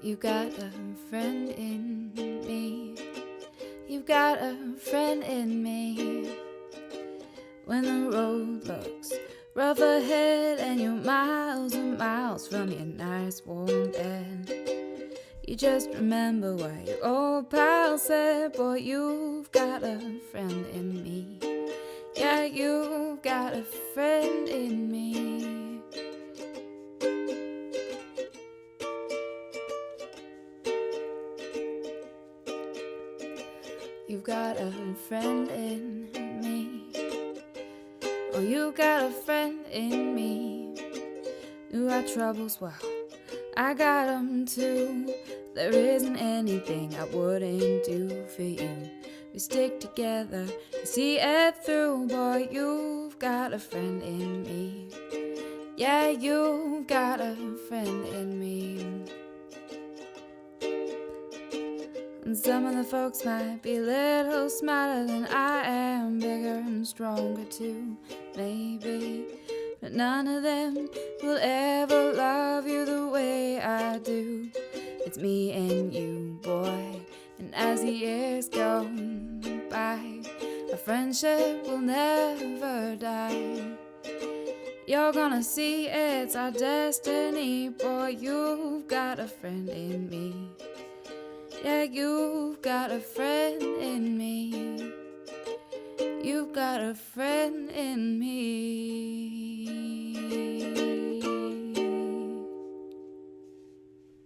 You got a friend in me. You've got a friend in me. When the road looks rough ahead and you're miles and miles from your nice warm bed, you just remember what your old pal said. Boy, you've got a friend in me. Yeah, you've got a friend in me. You've got a friend in me. Oh, you got a friend in me. Knew our troubles well, I got 'em too. There isn't anything I wouldn't do for you. We stick together and see it through. Boy, you've got a friend in me. Yeah, you've got a friend in me. And some of the folks might be a little smarter than I am, bigger and stronger too, maybe. But none of them will ever love you the way I do. It's me and you, boy. And as the years go by, our friendship will never die. You're gonna see it's our destiny. Boy, you've got a friend in me. Yeah, you've got a friend in me. You've got a friend in me.